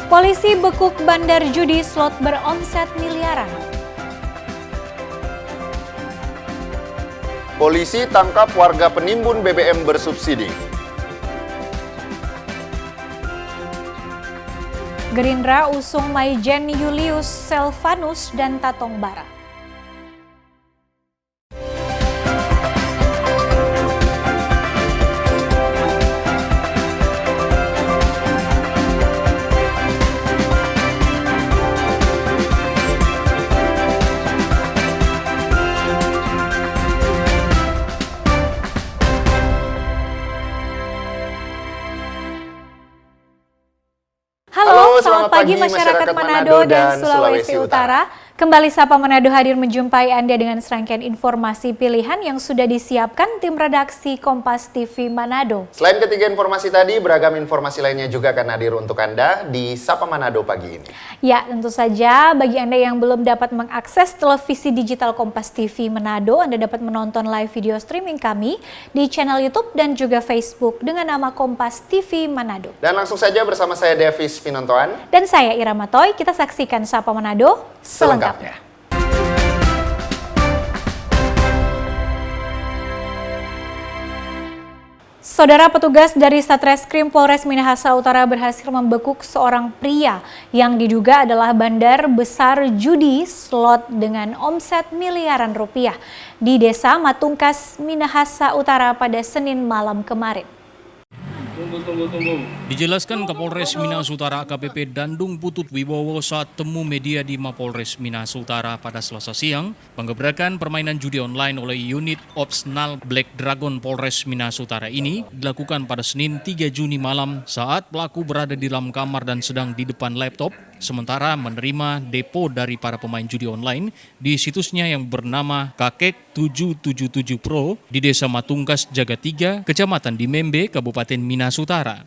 Polisi bekuk bandar judi slot beromset miliaran. Polisi tangkap warga penimbun BBM bersubsidi. Gerindra usung Maijen Julius Selvanus dan Tatong Bara. Halo, selamat pagi masyarakat Manado dan Sulawesi Utara. Kembali Sapa Manado hadir menjumpai Anda dengan serangkaian informasi pilihan yang sudah disiapkan tim redaksi Kompas TV Manado. Selain ketiga informasi tadi, beragam informasi lainnya juga akan hadir untuk Anda di Sapa Manado pagi ini. Ya, tentu saja bagi Anda yang belum dapat mengakses televisi digital Kompas TV Manado, Anda dapat menonton live video streaming kami di channel YouTube dan juga Facebook dengan nama Kompas TV Manado. Dan langsung saja bersama saya Davis Pinontoan dan saya Ira Matoy, kita saksikan Sapa Manado selengkapnya. Saudara, petugas dari Satreskrim Polres Minahasa Utara berhasil membekuk seorang pria yang diduga adalah bandar besar judi slot dengan omset miliaran rupiah di Desa Matungkas, Minahasa Utara pada Senin malam kemarin. Dijelaskan Kapolres Minahasa Utara AKBP Dandung Putut Wibowo saat temu media di Mapolres Minahasa Utara pada Selasa siang, penggebrakan permainan judi online oleh unit Opsnal Black Dragon Polres Minahasa Utara ini dilakukan pada Senin 3 Juni malam saat pelaku berada di dalam kamar dan sedang di depan laptop, sementara menerima depo dari para pemain judi online di situsnya yang bernama Kakek 777 Pro di Desa Matungkas Jagatiga, Kecamatan Dimembe, Kabupaten Minahasa Utara.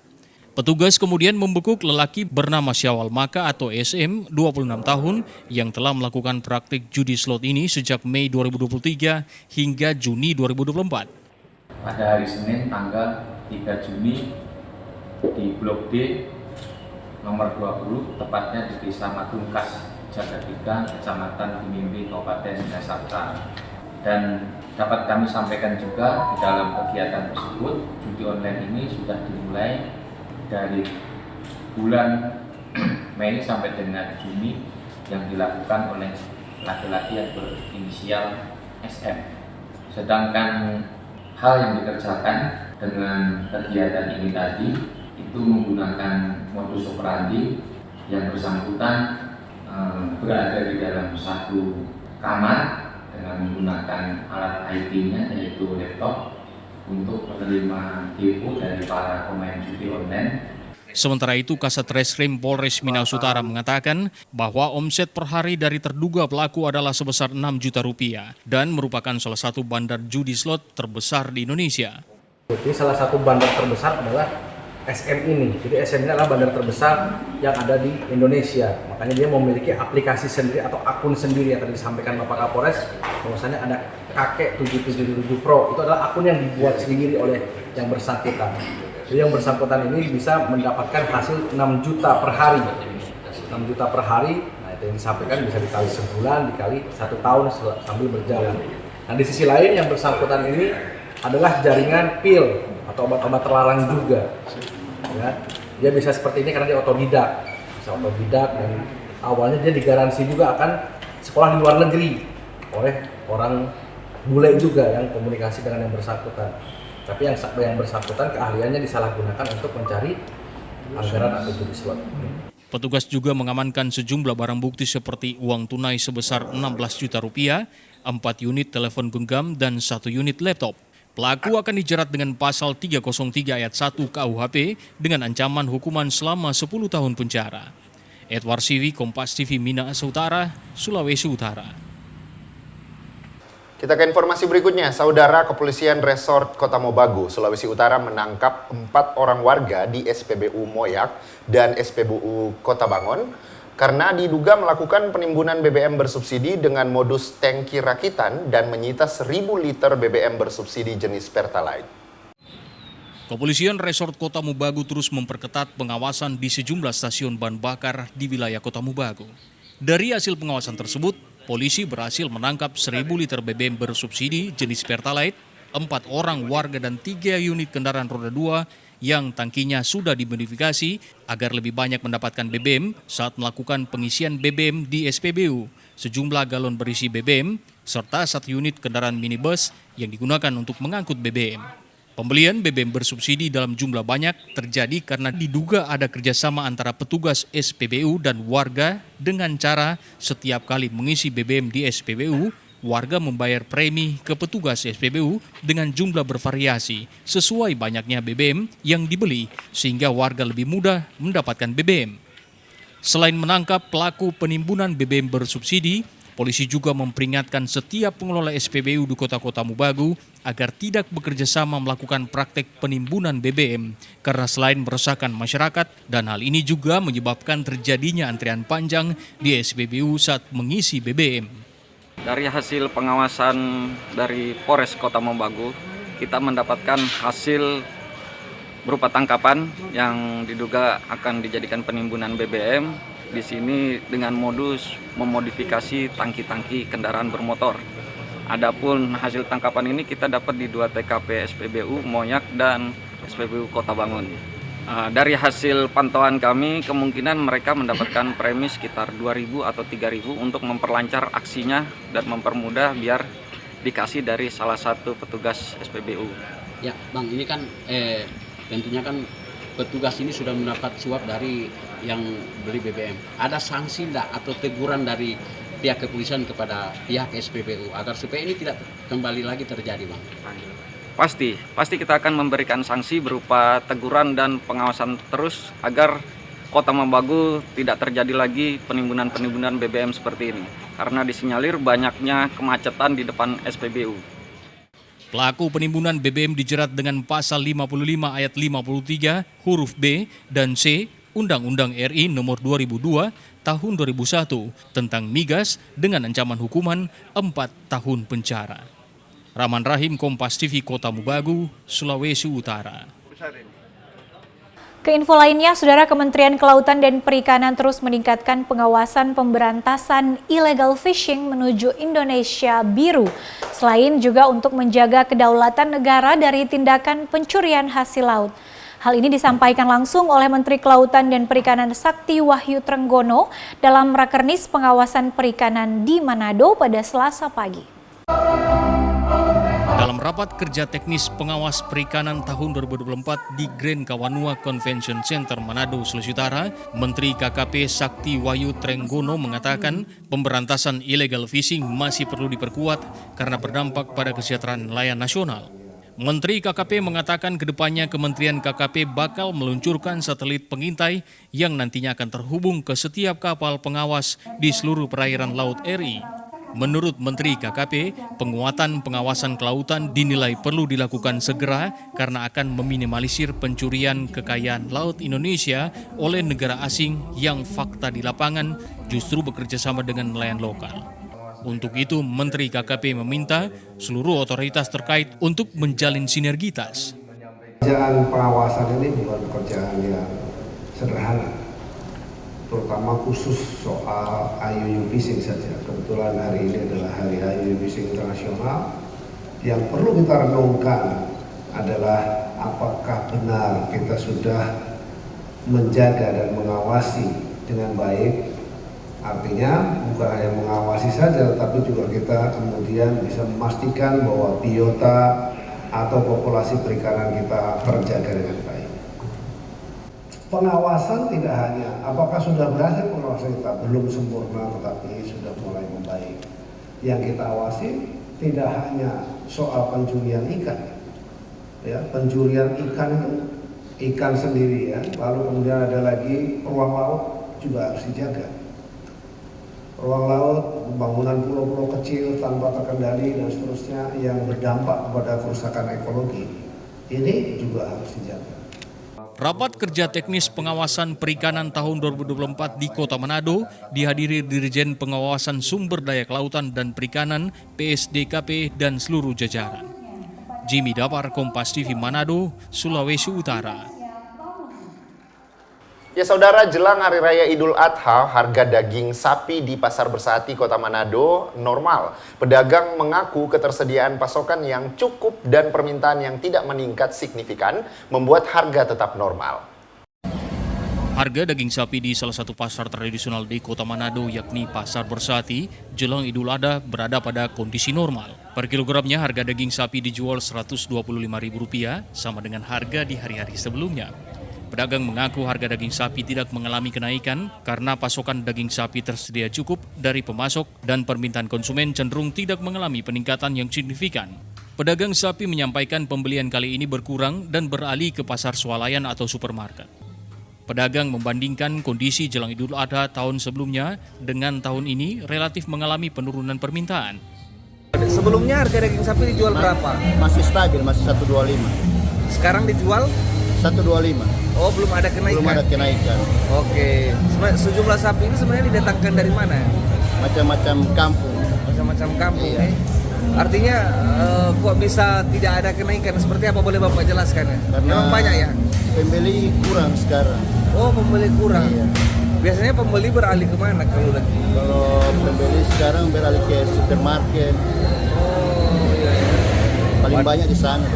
Petugas kemudian membekuk lelaki bernama Syawal Maka atau SM, 26 tahun, yang telah melakukan praktik judi slot ini sejak Mei 2023 hingga Juni 2024. Pada hari Senin tanggal 3 Juni di Blok D nomor 20, tepatnya di Desa Matungkas, Jagatiga, Kecamatan Dimimbi, Kabupaten Minahasa Utara. Dan dapat kami sampaikan juga di dalam kegiatan tersebut, judi online ini sudah dimulai dari bulan Mei sampai dengan Juni yang dilakukan oleh laki-laki yang berinisial SM. Sedangkan hal yang dikerjakan dengan kegiatan ini tadi itu menggunakan modus operandi yang bersangkutan berada di dalam satu kamar dengan menggunakan alat IT-nya yaitu laptop untuk menerima depo dari para pemain judi online. Sementara itu, Kasat Reskrim Polres Minahasa Utara mengatakan bahwa omset per hari dari terduga pelaku adalah sebesar 6 juta rupiah dan merupakan salah satu bandar judi slot terbesar di Indonesia. Jadi salah satu bandar terbesar adalah SM ini. Jadi SM ini adalah bandar terbesar yang ada di Indonesia. Makanya dia memiliki aplikasi sendiri atau akun sendiri yang tadi disampaikan Bapak Kapolres. Bahwasanya ada Kakek 777 Pro. Itu adalah akun yang dibuat sendiri oleh yang bersangkutan. Jadi yang bersangkutan ini bisa mendapatkan hasil 6 juta per hari. 6 juta per hari. Nah, itu yang disampaikan bisa dikali sebulan, dikali 1 tahun sambil berjalan. Nah, di sisi lain yang bersangkutan ini adalah jaringan pil atau obat-obat terlarang juga. Ya, dia bisa seperti ini karena dia otodidak, dan awalnya dia digaransi juga akan sekolah di luar negeri oleh orang bule juga yang komunikasi dengan yang bersangkutan. Tapi yang bersangkutan keahliannya disalahgunakan untuk mencari anggaran atau judi slot. Petugas juga mengamankan sejumlah barang bukti seperti uang tunai sebesar 16 juta rupiah, 4 unit telepon genggam dan 1 unit laptop. Pelaku akan dijerat dengan pasal 303 ayat 1 KUHP dengan ancaman hukuman selama 10 tahun penjara. Edward Siwi, Kompas TV Minahasa Utara, Sulawesi Utara. Kita ke informasi berikutnya. Saudara, Kepolisian Resort Kota Mobagu, Sulawesi Utara menangkap 4 orang warga di SPBU Moyak dan SPBU Kota Bangon karena diduga melakukan penimbunan BBM bersubsidi dengan modus tangki rakitan dan menyita 1.000 liter BBM bersubsidi jenis Pertalite. Kepolisian Resort Kota Mobagu terus memperketat pengawasan di sejumlah stasiun bahan bakar di wilayah Kota Mobagu. Dari hasil pengawasan tersebut, polisi berhasil menangkap 1.000 liter BBM bersubsidi jenis Pertalite, 4 orang warga dan 3 unit kendaraan roda 2 yang tangkinya sudah dimodifikasi agar lebih banyak mendapatkan BBM saat melakukan pengisian BBM di SPBU, sejumlah galon berisi BBM, serta 1 unit kendaraan minibus yang digunakan untuk mengangkut BBM. Pembelian BBM bersubsidi dalam jumlah banyak terjadi karena diduga ada kerjasama antara petugas SPBU dan warga dengan cara setiap kali mengisi BBM di SPBU, warga membayar premi ke petugas SPBU dengan jumlah bervariasi sesuai banyaknya BBM yang dibeli sehingga warga lebih mudah mendapatkan BBM. Selain menangkap pelaku penimbunan BBM bersubsidi, polisi juga memperingatkan setiap pengelola SPBU di kota-kota Mobagu agar tidak bekerja sama melakukan praktek penimbunan BBM karena selain meresahkan masyarakat dan hal ini juga menyebabkan terjadinya antrian panjang di SPBU saat mengisi BBM. Dari hasil pengawasan dari Polres Kota Mobagu, kita mendapatkan hasil berupa tangkapan yang diduga akan dijadikan penimbunan BBM. Di sini dengan modus memodifikasi tangki-tangki kendaraan bermotor. Adapun hasil tangkapan ini kita dapat di 2 TKP SPBU Moyak dan SPBU Kota Bangun. Dari hasil pantauan kami, kemungkinan mereka mendapatkan premi sekitar 2.000 atau 3.000 untuk memperlancar aksinya dan mempermudah biar dikasih dari salah satu petugas SPBU. Ya, Bang, ini kan tentunya kan petugas ini sudah mendapat suap dari yang beli BBM. Ada sanksi enggak atau teguran dari pihak kepolisian kepada pihak SPBU agar supaya ini tidak kembali lagi terjadi, Bang? Pasti kita akan memberikan sanksi berupa teguran dan pengawasan terus agar Kota Mobagu tidak terjadi lagi penimbunan BBM seperti ini. Karena disinyalir banyaknya kemacetan di depan SPBU. Pelaku penimbunan BBM dijerat dengan pasal 55 ayat 53 huruf B dan C Undang-Undang RI nomor 2002 tahun 2001 tentang migas dengan ancaman hukuman 4 tahun penjara. Rahman Rahim, Kompas TV, Kota Mobagu, Sulawesi Utara. Keinfo lainnya, Saudara, Kementerian Kelautan dan Perikanan terus meningkatkan pengawasan pemberantasan illegal fishing menuju Indonesia Biru. Selain juga untuk menjaga kedaulatan negara dari tindakan pencurian hasil laut. Hal ini disampaikan langsung oleh Menteri Kelautan dan Perikanan Sakti Wahyu Trenggono dalam Rakernis Pengawasan Perikanan di Manado pada Selasa pagi. Dalam rapat kerja teknis pengawas perikanan tahun 2024 di Grand Kawanua Convention Center Manado, Sulawesi Utara, Menteri KKP Sakti Wahyu Trenggono mengatakan pemberantasan illegal fishing masih perlu diperkuat karena berdampak pada kesejahteraan nelayan nasional. Menteri KKP mengatakan kedepannya Kementerian KKP bakal meluncurkan satelit pengintai yang nantinya akan terhubung ke setiap kapal pengawas di seluruh perairan laut RI. Menurut Menteri KKP, penguatan pengawasan kelautan dinilai perlu dilakukan segera karena akan meminimalisir pencurian kekayaan laut Indonesia oleh negara asing yang fakta di lapangan justru bekerja sama dengan nelayan lokal. Untuk itu, Menteri KKP meminta seluruh otoritas terkait untuk menjalin sinergitas. Pekerjaan pengawasan ini bukan pekerjaan yang sederhana, terutama khusus soal IUU fishing saja. Kebetulan hari ini adalah hari IUU fishing internasional. Yang perlu kita renungkan adalah apakah benar kita sudah menjaga dan mengawasi dengan baik. Artinya bukan hanya mengawasi saja, tapi juga kita kemudian bisa memastikan bahwa biota atau populasi perikanan kita terjaga dengan baik. Pengawasan tidak hanya, apakah sudah berhasil pengawasan kita? Belum sempurna, tetapi sudah mulai membaik. Yang kita awasi tidak hanya soal pencurian ikan. Ya, pencurian ikan itu ikan sendiri ya, lalu kemudian ada lagi ruang laut juga harus dijaga. Ruang laut, pembangunan pulau-pulau kecil tanpa terkendali dan seterusnya yang berdampak kepada kerusakan ekologi, ini juga harus dijaga. Rapat kerja teknis pengawasan perikanan tahun 2024 di Kota Manado dihadiri Dirjen Pengawasan Sumber Daya Kelautan dan Perikanan PSDKP dan seluruh jajaran. Jimmy Dapar, Kompas TV Manado, Sulawesi Utara. Ya saudara, jelang Hari Raya Idul Adha, harga daging sapi di Pasar Bersati, Kota Manado normal. Pedagang mengaku ketersediaan pasokan yang cukup dan permintaan yang tidak meningkat signifikan membuat harga tetap normal. Harga daging sapi di salah satu pasar tradisional di Kota Manado, yakni Pasar Bersati, jelang Idul Adha berada pada kondisi normal. Per kilogramnya harga daging sapi dijual Rp125.000, sama dengan harga di hari-hari sebelumnya. Pedagang mengaku harga daging sapi tidak mengalami kenaikan karena pasokan daging sapi tersedia cukup dari pemasok dan permintaan konsumen cenderung tidak mengalami peningkatan yang signifikan. Pedagang sapi menyampaikan pembelian kali ini berkurang dan beralih ke pasar swalayan atau supermarket. Pedagang membandingkan kondisi jelang Idul Adha tahun sebelumnya dengan tahun ini relatif mengalami penurunan permintaan. Sebelumnya harga daging sapi dijual berapa? Masih stabil, masih 125. Sekarang dijual? 125. Oh, belum ada kenaikan? Belum ada kenaikan. Oke. Sejumlah sapi ini sebenarnya didatangkan dari mana? Macam-macam kampung. Macam-macam kampung. Iya. Artinya kok bisa tidak ada kenaikan? Seperti apa, boleh Bapak jelaskan ya? Karena memang banyak ya? Pembeli kurang sekarang. Oh, pembeli kurang. Iya. Biasanya pembeli beralih kemana kalau lagi? Kalau pembeli sekarang beralih ke supermarket. Oh, iya. Paling banyak di sana.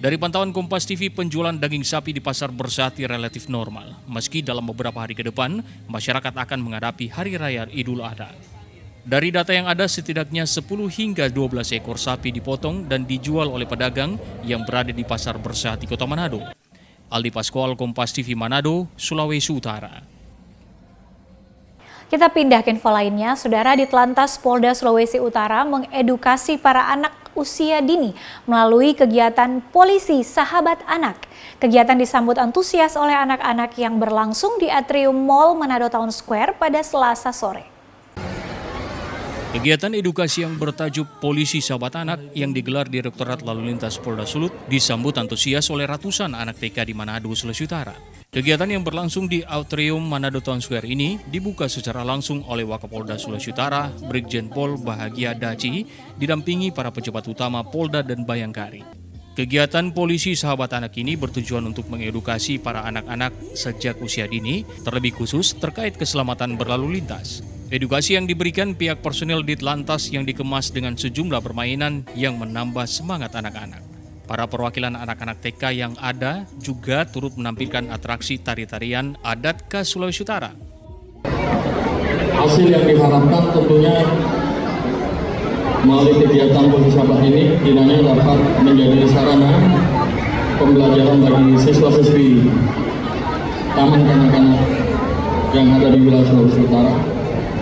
Dari pantauan Kompas TV, penjualan daging sapi di Pasar Bersati relatif normal. Meski dalam beberapa hari ke depan, masyarakat akan menghadapi Hari Raya Idul Adha. Dari data yang ada, setidaknya 10 hingga 12 ekor sapi dipotong dan dijual oleh pedagang yang berada di Pasar Bersati, Kota Manado. Aldi Paskual, Kompas TV Manado, Sulawesi Utara. Kita pindah ke info lainnya, Saudara. Di Telantas Polda Sulawesi Utara mengedukasi para anak usia dini melalui kegiatan Polisi Sahabat Anak. Kegiatan disambut antusias oleh anak-anak yang berlangsung di Atrium Mall Manado Town Square pada Selasa sore. Kegiatan edukasi yang bertajuk Polisi Sahabat Anak yang digelar Direktorat Lalu Lintas Polda Sulut disambut antusias oleh ratusan anak TK di Manado, Sulawesi Utara. Kegiatan yang berlangsung di Atrium Manado Town Square ini dibuka secara langsung oleh Wakapolda Sulawesi Utara, Brigjen Pol Bahagia Daci, didampingi para pejabat utama Polda dan Bayangkari. Kegiatan Polisi Sahabat Anak ini bertujuan untuk mengedukasi para anak-anak sejak usia dini, terlebih khusus terkait keselamatan berlalu lintas. Edukasi yang diberikan pihak personel di Telantas yang dikemas dengan sejumlah permainan yang menambah semangat anak-anak. Para perwakilan anak-anak TK yang ada juga turut menampilkan atraksi tari-tarian adat khas Sulawesi Utara. Hasil yang diharapkan tentunya melalui kegiatan Polisi Sahabat ini kiranya dapat menjadi sarana pembelajaran bagi siswa-siswi taman kanak-kanak yang ada di wilayah Sulawesi Utara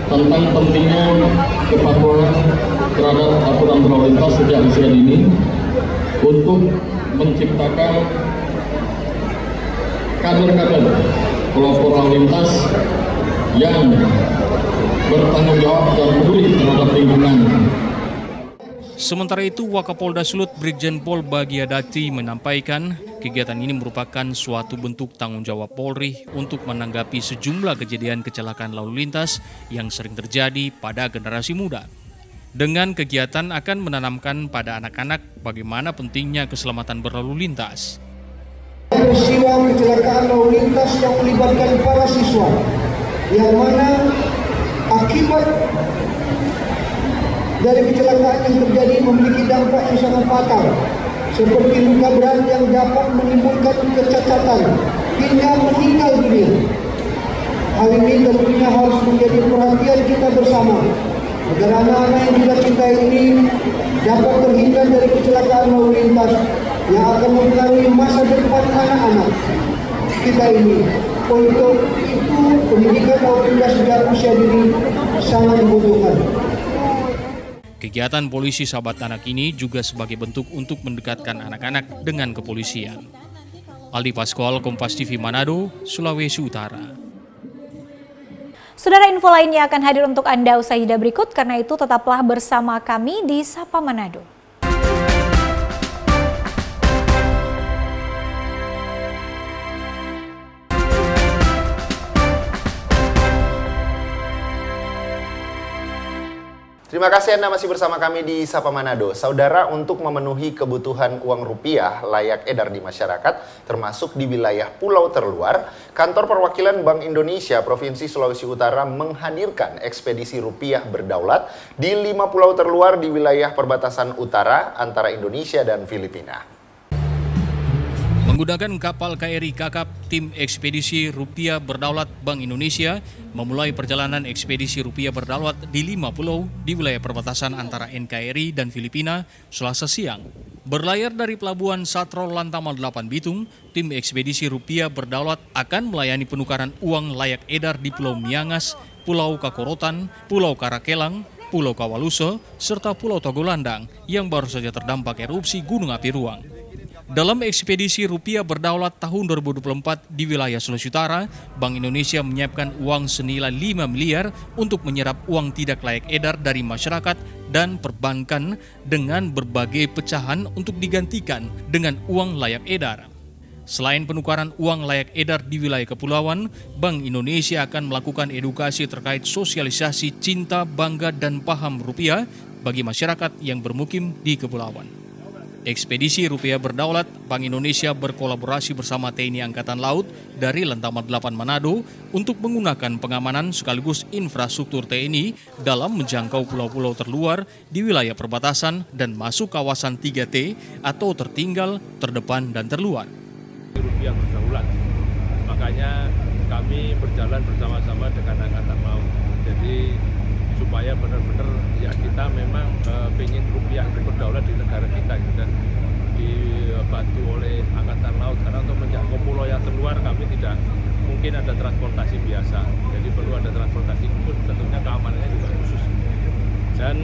tentang pentingnya kepatuhan terhadap aturan berlalu lintas sejak usia dini untuk menciptakan kader-kader kelompok lalu lintas yang bertanggung jawab dan peduli terhadap lingkungan. Sementara itu, Wakapolda Sulut Brigjen Pol Bahagia Daci menyampaikan kegiatan ini merupakan suatu bentuk tanggung jawab Polri untuk menanggapi sejumlah kejadian kecelakaan lalu lintas yang sering terjadi pada generasi muda. Dengan kegiatan akan menanamkan pada anak-anak bagaimana pentingnya keselamatan berlalu lintas. Peristiwa kecelakaan lalu lintas yang melibatkan para siswa, yang mana akibat dari kecelakaan yang terjadi memiliki dampak yang sangat fatal, seperti luka berat yang dapat menimbulkan kecacatan hingga meninggal dunia. Hal ini tentunya harus menjadi perhatian kita bersama, agar anak-anak yang kita cintai ini dapat terhindar dari kecelakaan lalu lintas yang akan mempengaruhi masa depan anak-anak kita ini. Untuk itu, pendidikan lalu lintas sejak usia dini sangat dibutuhkan. Kegiatan Polisi Sahabat Anak ini juga sebagai bentuk untuk mendekatkan anak-anak dengan kepolisian. Aldi Paskual, Kompas TV Manado, Sulawesi Utara. Saudara, info lainnya akan hadir untuk Anda usai jeda berikut, karena itu tetaplah bersama kami di Sapa Manado. Terima kasih Anda masih bersama kami di Sapa Manado. Saudara, untuk memenuhi kebutuhan uang rupiah layak edar di masyarakat, termasuk di wilayah pulau terluar, Kantor Perwakilan Bank Indonesia Provinsi Sulawesi Utara menghadirkan ekspedisi rupiah berdaulat di 5 pulau terluar di wilayah perbatasan utara antara Indonesia dan Filipina. Menggunakan kapal KRI Kakap, tim ekspedisi rupiah berdaulat Bank Indonesia memulai perjalanan ekspedisi rupiah berdaulat di 5 pulau di wilayah perbatasan antara NKRI dan Filipina Selasa siang. Berlayar dari Pelabuhan Satro Lantamal 8 Bitung, tim ekspedisi rupiah berdaulat akan melayani penukaran uang layak edar di Pulau Miangas, Pulau Kakorotan, Pulau Karakelang, Pulau Kawaluso, serta Pulau Tagolandang yang baru saja terdampak erupsi Gunung Api Ruang. Dalam ekspedisi rupiah berdaulat tahun 2024 di wilayah Sulawesi Utara, Bank Indonesia menyiapkan uang senilai 5 miliar untuk menyerap uang tidak layak edar dari masyarakat dan perbankan dengan berbagai pecahan untuk digantikan dengan uang layak edar. Selain penukaran uang layak edar di wilayah kepulauan, Bank Indonesia akan melakukan edukasi terkait sosialisasi cinta, bangga, dan paham rupiah bagi masyarakat yang bermukim di kepulauan. Ekspedisi rupiah berdaulat, Bank Indonesia berkolaborasi bersama TNI Angkatan Laut dari Lantamal 8 Manado untuk menggunakan pengamanan sekaligus infrastruktur TNI dalam menjangkau pulau-pulau terluar di wilayah perbatasan dan masuk kawasan 3T atau tertinggal, terdepan, dan terluar. Rupiah berdaulat, makanya kami berjalan bersama-sama dengan Angkatan Laut. Jadi supaya benar-benar ya kita memang pengen rupiah itu berdaulat di negara kita gitu, dan dibantu oleh Angkatan Laut karena untuk menjangkau pulau yang terluar kami tidak mungkin ada transportasi biasa, jadi perlu ada transportasi khusus, tentunya keamanannya juga khusus. Dan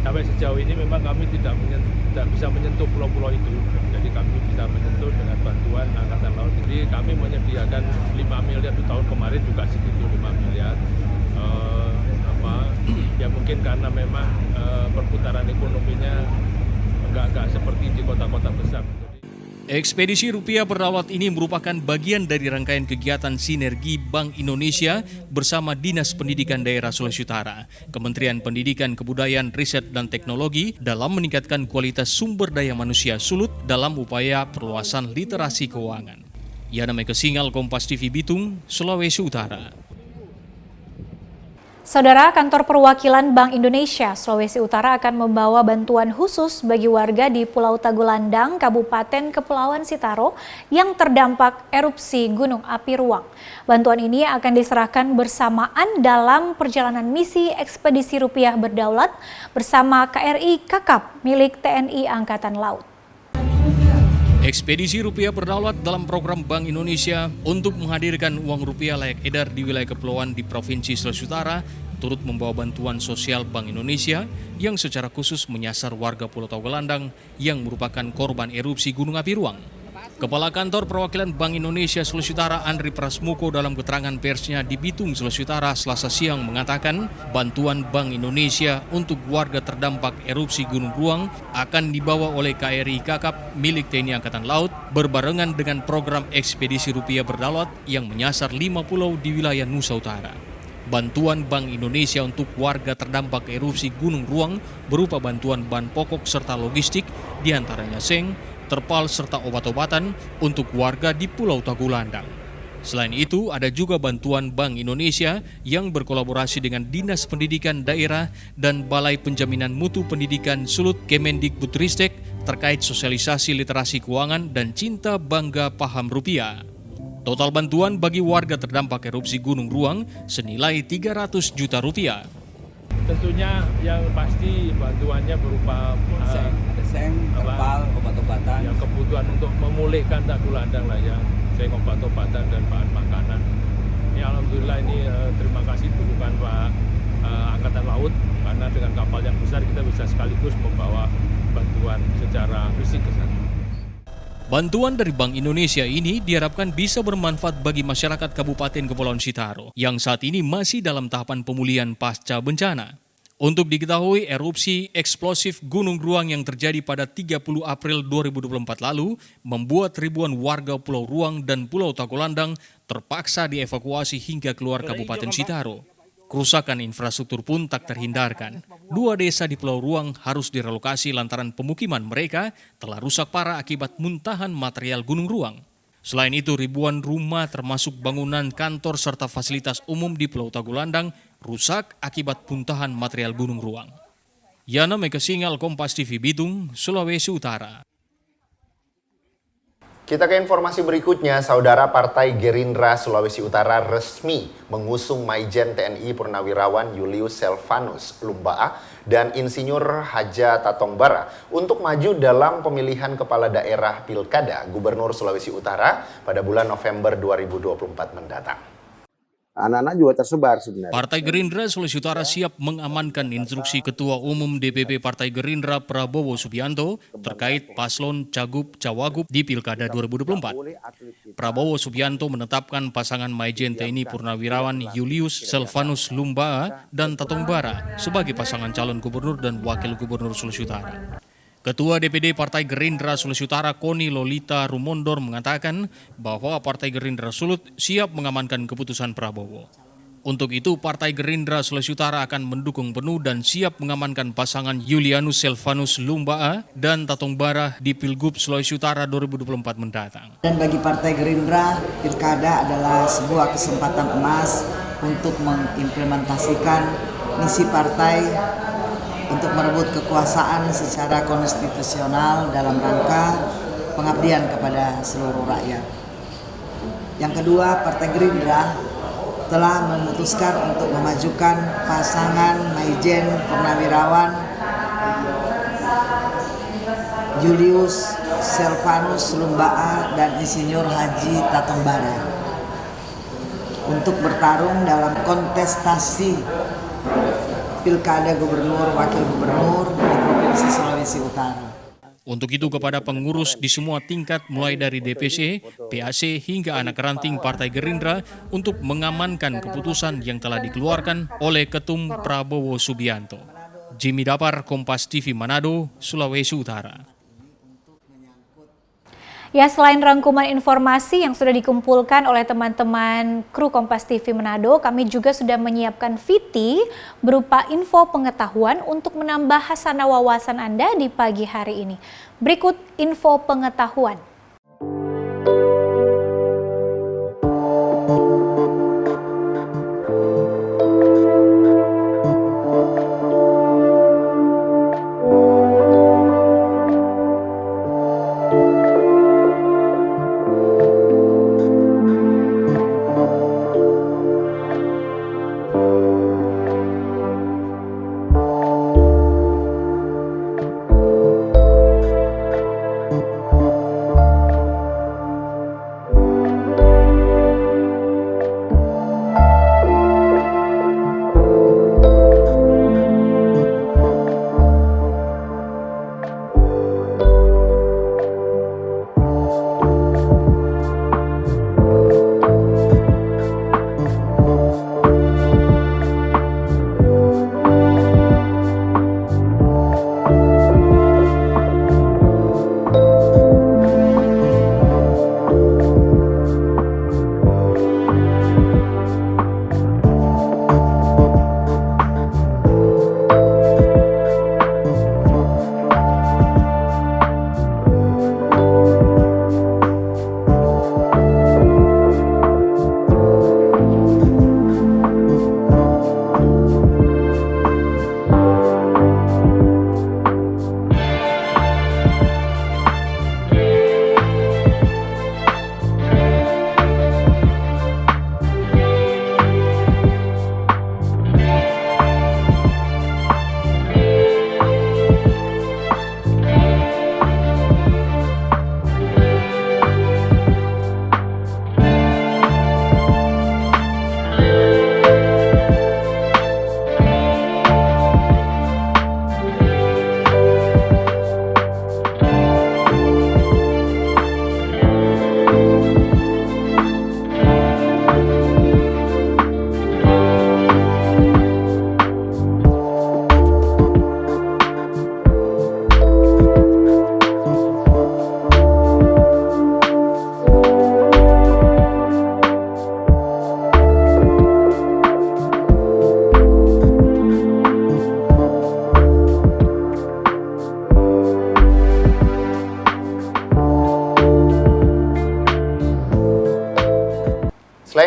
sampai sejauh ini memang kami tidak bisa menyentuh pulau-pulau itu, jadi kami bisa menyentuh dengan bantuan Angkatan Laut. Jadi kami menyediakan 5 miliar di tahun kemarin juga segitu 5 miliar. Ya mungkin karena memang perputaran ekonominya enggak seperti di kota-kota besar. Ekspedisi rupiah berdaulat ini merupakan bagian dari rangkaian kegiatan sinergi Bank Indonesia bersama Dinas Pendidikan Daerah Sulawesi Utara, Kementerian Pendidikan, Kebudayaan, Riset, dan Teknologi dalam meningkatkan kualitas sumber daya manusia Sulut dalam upaya perluasan literasi keuangan. Yana Mekesingal, Kompas TV Bitung, Sulawesi Utara. Saudara, Kantor Perwakilan Bank Indonesia Sulawesi Utara akan membawa bantuan khusus bagi warga di Pulau Tagolandang, Kabupaten Kepulauan Sitaro yang terdampak erupsi Gunung Api Ruang. Bantuan ini akan diserahkan bersamaan dalam perjalanan misi ekspedisi rupiah berdaulat bersama KRI Kakap milik TNI Angkatan Laut. Ekspedisi rupiah berdaulat dalam program Bank Indonesia untuk menghadirkan uang rupiah layak edar di wilayah kepulauan di Provinsi Sulawesi Utara turut membawa bantuan sosial Bank Indonesia yang secara khusus menyasar warga Pulau Tagolandang yang merupakan korban erupsi Gunung Api Ruang. Kepala Kantor Perwakilan Bank Indonesia Sulawesi Utara Andri Prasmuko dalam keterangan persnya di Bitung, Sulawesi Utara Selasa siang mengatakan bantuan Bank Indonesia untuk warga terdampak erupsi Gunung Ruang akan dibawa oleh KRI Kakap milik TNI Angkatan Laut berbarengan dengan program ekspedisi rupiah berdaulat yang menyasar 5 pulau di wilayah Nusa Utara. Bantuan Bank Indonesia untuk warga terdampak erupsi Gunung Ruang berupa bantuan bahan pokok serta logistik diantaranya seng, terpal serta obat-obatan untuk warga di Pulau Tagolandang. Selain itu, ada juga bantuan Bank Indonesia yang berkolaborasi dengan Dinas Pendidikan Daerah dan Balai Penjaminan Mutu Pendidikan Sulut Kemendikbudristek terkait sosialisasi literasi keuangan dan cinta bangga paham rupiah. Total bantuan bagi warga terdampak erupsi Gunung Ruang senilai 300 juta rupiah. Tentunya yang pasti bantuannya berupa seng, terpal, obat-obatan. Yang kebutuhan untuk memulihkan Tagolandang lah ya, seng, obat-obatan dan bahan makanan. Ini alhamdulillah ini terima kasih dukungan Pak Angkatan Laut karena dengan kapal yang besar kita bisa sekaligus membawa bantuan secara fisik ke sana. Bantuan dari Bank Indonesia ini diharapkan bisa bermanfaat bagi masyarakat Kabupaten Kepulauan Sitaro yang saat ini masih dalam tahapan pemulihan pasca bencana. Untuk diketahui, erupsi eksplosif Gunung Ruang yang terjadi pada 30 April 2024 lalu membuat ribuan warga Pulau Ruang dan Pulau Tagolandang terpaksa dievakuasi hingga keluar Kabupaten Sitaro. Kerusakan infrastruktur pun tak terhindarkan. 2 desa di Pulau Ruang harus direlokasi lantaran pemukiman mereka telah rusak parah akibat muntahan material Gunung Ruang. Selain itu, ribuan rumah termasuk bangunan kantor serta fasilitas umum di Pulau Tagulandang rusak akibat muntahan material Gunung Ruang. Yana Mekasingal, Kompas TV Bitung, Sulawesi Utara. Kita ke informasi berikutnya, Saudara Partai Gerindra Sulawesi Utara resmi mengusung Maijen TNI Purnawirawan Julius Selvanus Lumbaa dan Insinyur Haja Tatongbara untuk maju dalam pemilihan kepala daerah Pilkada Gubernur Sulawesi Utara pada bulan November 2024 mendatang. Anak-anak juga tersebar sebenarnya. Partai Gerindra Sulawesi Utara siap mengamankan instruksi Ketua Umum DPP Partai Gerindra Prabowo Subianto terkait paslon Cagup-Cawagup di Pilkada 2024. Prabowo Subianto menetapkan pasangan Maijen TNI Purnawirawan Julius Selvanus Lumbaa dan Tatongbara sebagai pasangan calon gubernur dan wakil gubernur Sulawesi Utara. Ketua DPD Partai Gerindra Sulawesi Utara Koni Lolita Rumondor mengatakan bahwa Partai Gerindra Sulut siap mengamankan keputusan Prabowo. Untuk itu, Partai Gerindra Sulawesi Utara akan mendukung penuh dan siap mengamankan pasangan Julianus Selvanus Lumbaa dan Tatongbara di Pilgub Sulawesi Utara 2024 mendatang. Dan bagi Partai Gerindra, Pilkada adalah sebuah kesempatan emas untuk mengimplementasikan misi partai untuk merebut kekuasaan secara konstitusional dalam rangka pengabdian kepada seluruh rakyat. Yang kedua, Partai Gerindra telah memutuskan untuk memajukan pasangan Maijen Purnawirawan Julius Selvanus Lumbaa dan Insinyur Haji Tatongbara untuk bertarung dalam kontestasi Pilkada Gubernur, Wakil Gubernur di Provinsi Sulawesi Utara. Untuk itu kepada pengurus di semua tingkat mulai dari DPC, PAC hingga anak ranting Partai Gerindra untuk mengamankan keputusan yang telah dikeluarkan oleh Ketum Prabowo Subianto. Jimmy Dapar, Kompas TV Manado, Sulawesi Utara. Ya, selain rangkuman informasi yang sudah dikumpulkan oleh teman-teman kru Kompas TV Manado, kami juga sudah menyiapkan VT berupa info pengetahuan untuk menambah hasanah wawasan Anda di pagi hari ini. Berikut info pengetahuan.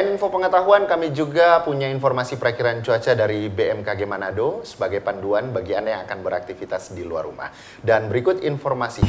Selain info pengetahuan, kami juga punya informasi perakiraan cuaca dari BMKG Manado sebagai panduan bagi Anda yang akan beraktivitas di luar rumah. Dan berikut informasi.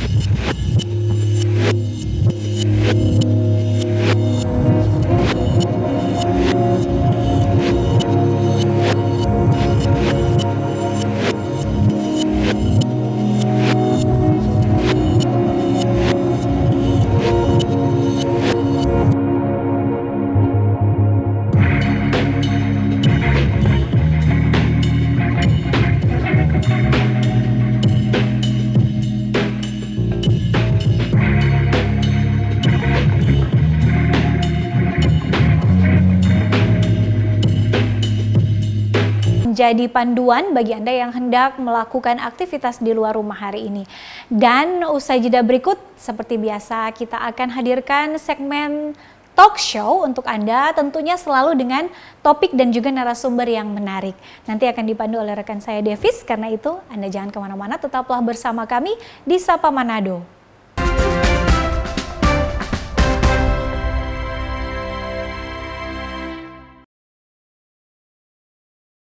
Menjadi panduan bagi Anda yang hendak melakukan aktivitas di luar rumah hari ini. Dan usai jeda berikut, seperti biasa kita akan hadirkan segmen talk show untuk Anda, tentunya selalu dengan topik dan juga narasumber yang menarik. Nanti akan dipandu oleh rekan saya Devis, karena itu Anda jangan kemana-mana, tetaplah bersama kami di Sapa Manado.